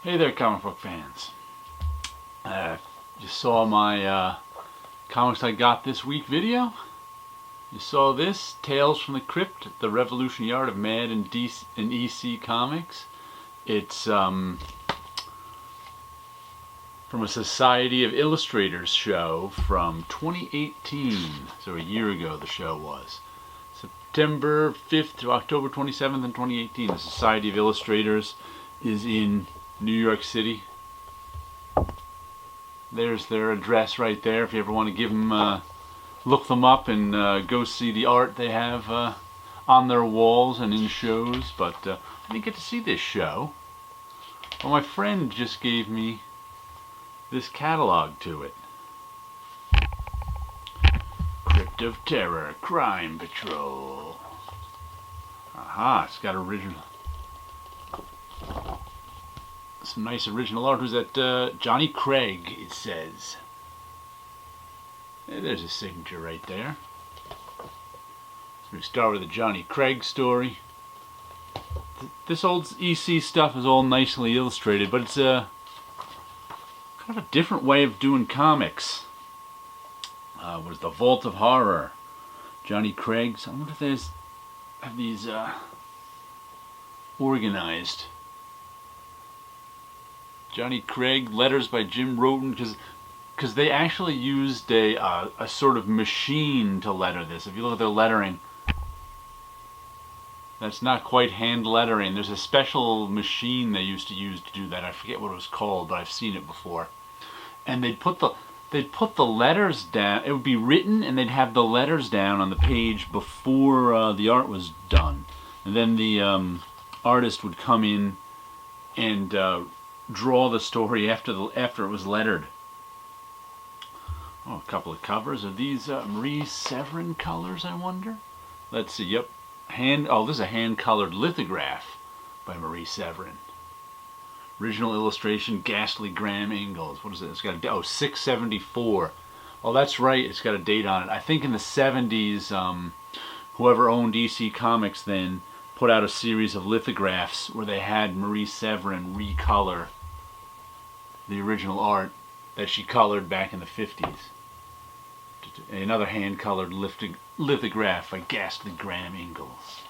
Hey there, comic book fans. You saw my comics I got this week video. You saw this, Tales from the Crypt, the Revolutionary Art of Mad and EC Comics. It's from a Society of Illustrators show from 2018. So a year ago the show was. September 5th to October 27th in 2018. The Society of Illustrators is in New York City. There's their address right there if you ever want to give them, look them up and go see the art they have on their walls and in shows. But I didn't get to see this show. Well, my friend just gave me this catalog to it. Crypt of Terror, Crime Patrol. Aha, it's got original. Some nice original art. Who's that? Johnny Craig, it says. Hey, there's his signature right there. So we start with the Johnny Craig story. This old EC stuff is all nicely illustrated, but it's kind of a different way of doing comics. Was the Vault of Horror, Johnny Craig's. I wonder if they have these organized. Johnny Craig, letters by Jim Roten, because they actually used a sort of machine to letter this. If you look at their lettering, that's not quite hand lettering. There's a special machine they used to use to do that. I forget what it was called, but I've seen it before. And they'd put the letters down. It would be written, and they'd have the letters down on the page before the art was done. And then the artist would come in and draw the story after it was lettered. Oh, a couple of covers. Are these Marie Severin colors, I wonder? Let's see. Yep. This is a hand-colored lithograph by Marie Severin. Original illustration, Ghastly Graham Ingalls. What is it? It's got a 674. Oh, that's right. It's got a date on it. I think in the 70s, whoever owned EC Comics then put out a series of lithographs where they had Marie Severin recolor the original art that she colored back in the 50s. Another hand-colored lithograph by Ghastly Graham Ingalls.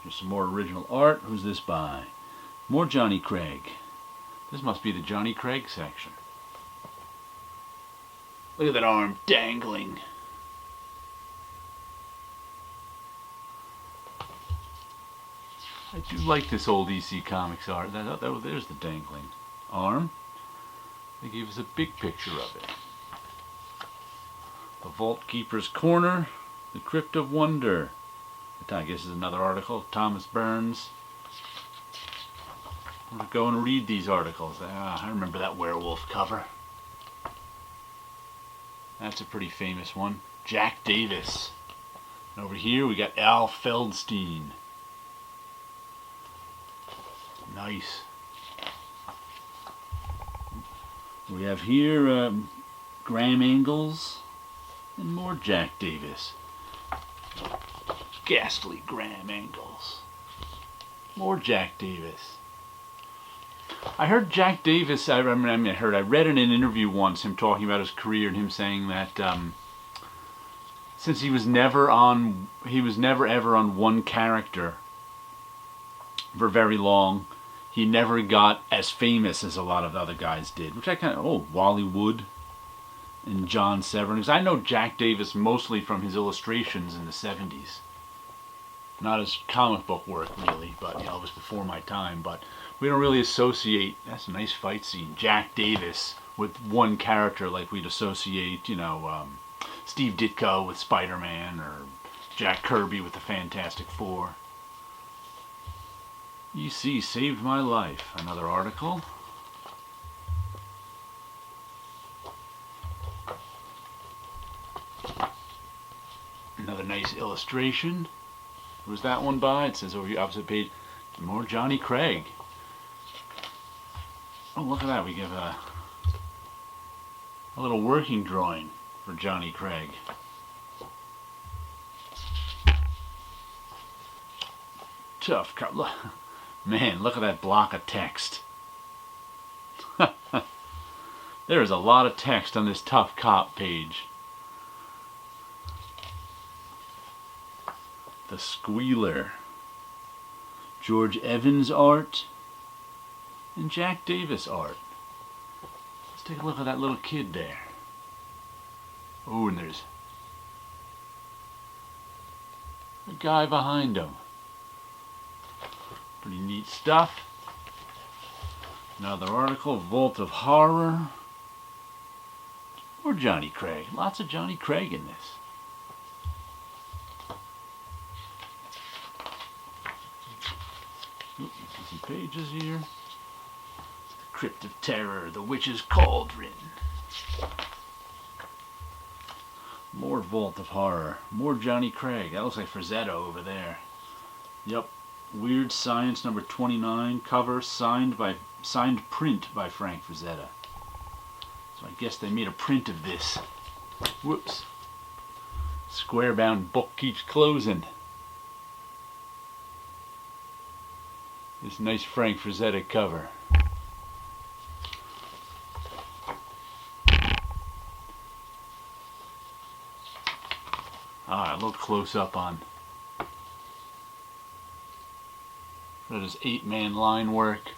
Here's some more original art. Who's this by? More Johnny Craig. This must be the Johnny Craig section. Look at that arm dangling. I do like this old EC Comics art. There's the dangling arm. They gave us a big picture of it. The Vault Keeper's Corner, The Crypt of Wonder. I guess is another article. Thomas Burns. I'm going to go and read these articles. I remember that werewolf cover. That's a pretty famous one. Jack Davis. And over here we got Al Feldstein. Nice. We have here Graham Ingalls and more Jack Davis. Ghastly Graham Ingalls. More Jack Davis. I heard Jack Davis, I read in an interview once him talking about his career and him saying that since he was never ever on one character for very long, he never got as famous as a lot of the other guys did, which I kind of, Wally Wood and John Severin, because I know Jack Davis mostly from his illustrations in the 70s. Not his comic book work, really, but, it was before my time, but we don't really associate, that's a nice fight scene, Jack Davis with one character like we'd associate, Steve Ditko with Spider-Man or Jack Kirby with the Fantastic Four. EC saved my life. Another article. Another nice illustration. Who's that one by? It says over here, opposite page, more Johnny Craig. Oh, look at that. We give a little working drawing for Johnny Craig. Tough cover. Man, look at that block of text. There is a lot of text on this Tough Cop page. The Squealer. George Evans art and Jack Davis art. Let's take a look at that little kid there. Oh, and there's a guy behind him. Pretty neat stuff. Another article, Vault of Horror. Or Johnny Craig. Lots of Johnny Craig in this. Oop, some pages here. The Crypt of Terror, The Witch's Cauldron. More Vault of Horror. More Johnny Craig. That looks like Frazetta over there. Yep. Weird Science number 29. Cover signed print by Frank Frazetta. So I guess they made a print of this. Whoops. Square-bound book keeps closing. This nice Frank Frazetta cover. A little close up on Frazetta's 8-man line work.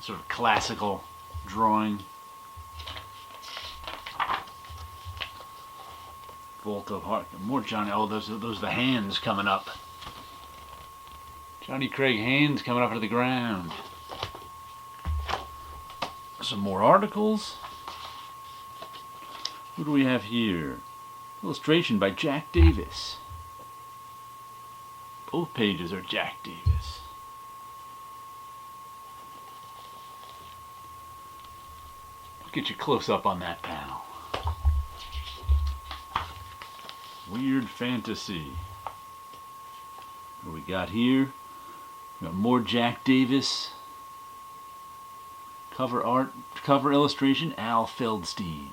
Sort of classical drawing. Vault of Heart. More Johnny. Oh, those are the hands coming up. Johnny Craig hands coming up to the ground. Some more articles. Who do we have here? Illustration by Jack Davis. Both pages are Jack Davis. I'll get you close up on that panel. Weird Fantasy. What do we got here? We got more Jack Davis. Cover art, cover illustration, Al Feldstein.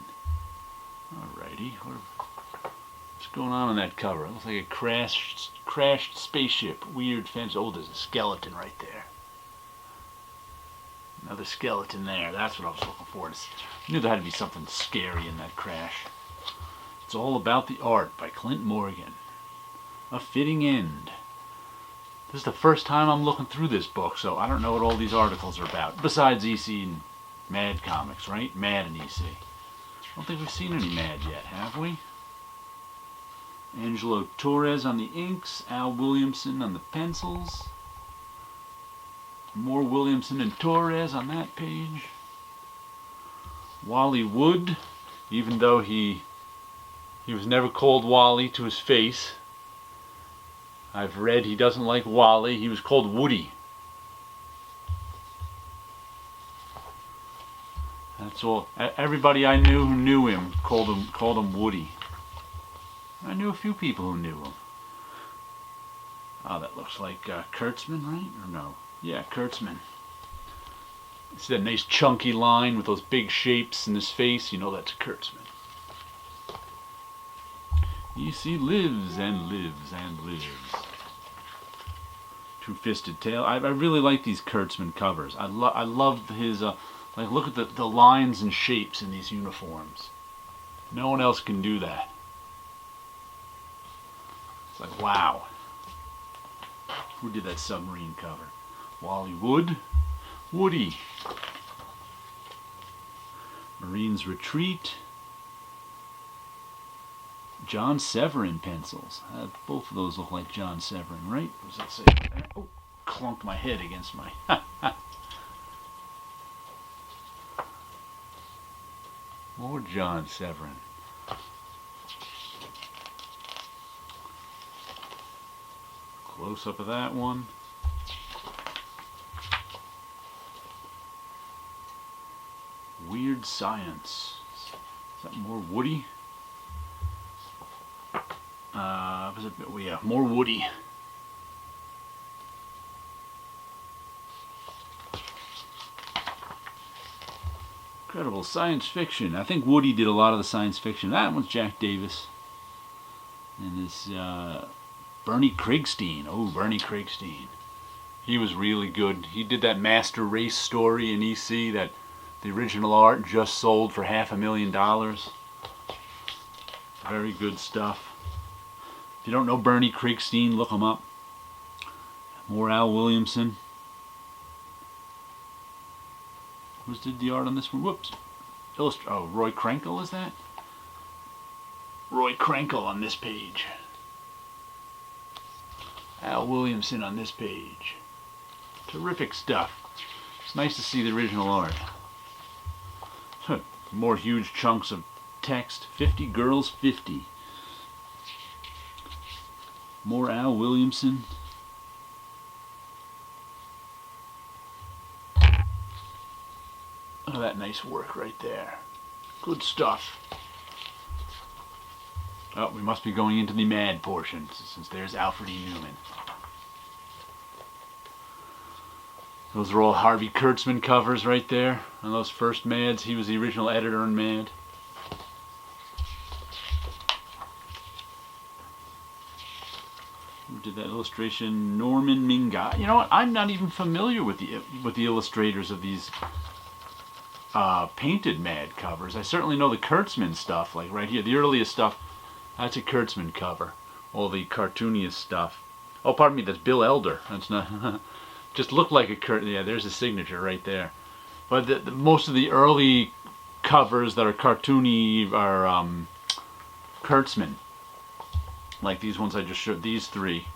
Alrighty. What's going on that cover? It looks like a crashed spaceship. Weird Fantasy. Oh, there's a skeleton right there. Another skeleton there. That's what I was looking for. I knew there had to be something scary in that crash. It's All About the Art by Clint Morgan. A Fitting End. This is the first time I'm looking through this book, so I don't know what all these articles are about. Besides EC and Mad Comics, right? Mad and EC. I don't think we've seen any Mad yet, have we? Angelo Torres on the inks. Al Williamson on the pencils. More Williamson and Torres on that page. Wally Wood, even though he was never called Wally to his face. I've read he doesn't like Wally. He was called Woody. That's all. Everybody I knew who knew him called him Woody. I knew a few people who knew him. Oh, that looks like Kurtzman, right? Or no? Yeah, Kurtzman. See that nice chunky line with those big shapes in his face? You know that's Kurtzman. EC lives and lives and lives. Two-Fisted Tail. I really like these Kurtzman covers. I love his, like, look at the lines and shapes in these uniforms. No one else can do that. It's like, wow. Who did that submarine cover? Wally Wood? Woody. Marines Retreat. John Severin pencils. Both of those look like John Severin, right? What does that say there? Oh, clunked my head against my... More John Severin. Close up of that one. Weird Science. Is that more Woody? Yeah, more Woody. Incredible science fiction. I think Woody did a lot of the science fiction. That one's Jack Davis. And this Bernie Krigstein. Oh, Bernie Krigstein. He was really good. He did that Master Race story in EC that the original art just sold for $500,000. Very good stuff. If you don't know Bernie Kriegstein, look him up. More Al Williamson. Who did the art on this one? Whoops. Oh, Roy Krenkel, is that? Roy Krenkel on this page. Al Williamson on this page. Terrific stuff. It's nice to see the original art. More huge chunks of text. 50 girls, 50. More Al Williamson. Oh, that nice work right there. Good stuff. Oh, we must be going into the Mad portion, since there's Alfred E. Newman. Those are all Harvey Kurtzman covers right there. On those first Mads, he was the original editor on Mad. Who did that illustration? Norman Minga. You know what? I'm not even familiar with the illustrators of these painted Mad covers. I certainly know the Kurtzman stuff, like right here, the earliest stuff. That's a Kurtzman cover. All the cartooniest stuff. Oh, pardon me, that's Bill Elder. That's not. Just looked like a Kurtzman. Yeah, there's a signature right there. But most of the early covers that are cartoony are Kurtzman. Like these ones I just showed. These three.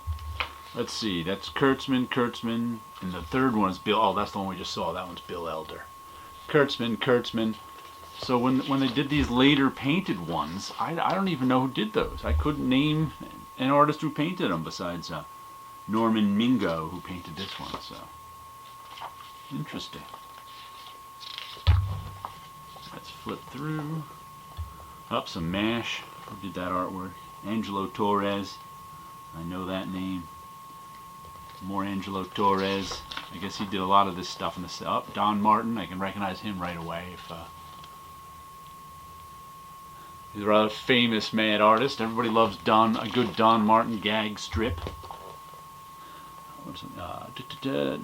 Let's see. That's Kurtzman, and the third one is Bill. Oh, that's the one we just saw. That one's Bill Elder. Kurtzman. So when they did these later painted ones, I don't even know who did those. I couldn't name an artist who painted them besides Norman Mingo, who painted this one. So interesting. Let's flip through. Up some MASH. Who did that artwork? Angelo Torres. I know that name. More Angelo Torres. I guess he did a lot of this stuff in the up. Don Martin. I can recognize him right away. He's a rather famous Mad artist. Everybody loves a good Don Martin gag strip.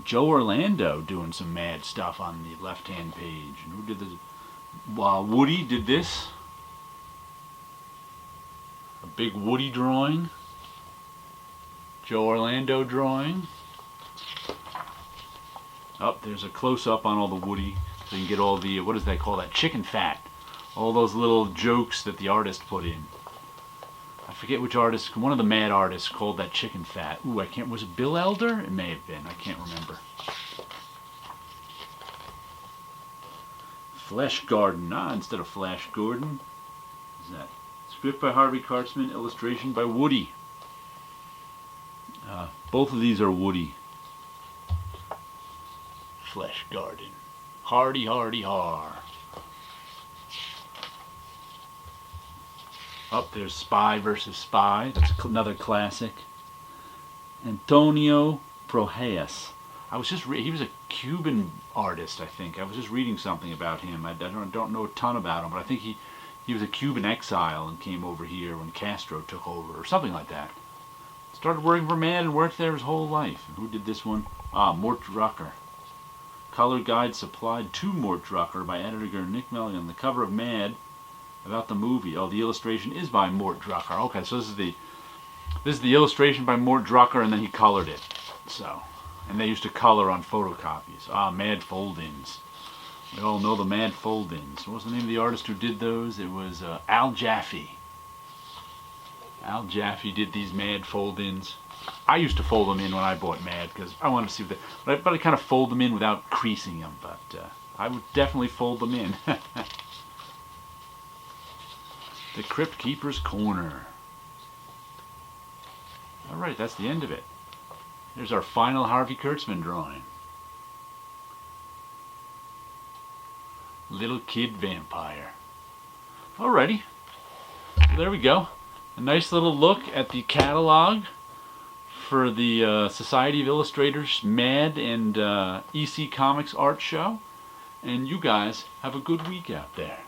Joe Orlando doing some Mad stuff on the left-hand page. And who did this? Woody did this. A big Woody drawing. Joe Orlando drawing. Oh, there's a close-up on all the Woody, so you can get all the, what does that call that? Chicken fat. All those little jokes that the artist put in. I forget which artist, one of the Mad artists called that chicken fat. Ooh, was it Bill Elder? It may have been, I can't remember. Flesh Garden, instead of Flash Gordon. What is that? Script by Harvey Kurtzman, illustration by Woody. Both of these are Woody. Flesh Garden. Hardy, hardy, har. Up there's Spy versus Spy. That's another classic. Antonio Proheas. He was a Cuban artist, I think. I was just reading something about him. I don't know a ton about him, but I think he was a Cuban exile and came over here when Castro took over, or something like that. Started working for Mad and worked there his whole life. And who did this one? Mort Drucker. Color guide supplied to Mort Drucker by editor Nick Milligan. The cover of Mad about the movie. Oh, the illustration is by Mort Drucker. Okay, so this is the illustration by Mort Drucker, and then he colored it. So, and they used to color on photocopies. Mad Fold-ins. We all know the Mad Fold-ins. What was the name of the artist who did those? It was Al Jaffe. Al Jaffe did these Mad Fold-ins. I used to fold them in when I bought Mad because I wanted to see but I kind of fold them in without creasing them. But I would definitely fold them in. The Crypt Keeper's Corner. Alright, that's the end of it. There's our final Harvey Kurtzman drawing. Little Kid Vampire. Alrighty. So there we go. A nice little look at the catalog for the Society of Illustrators Mad and EC Comics Art Show. And you guys have a good week out there.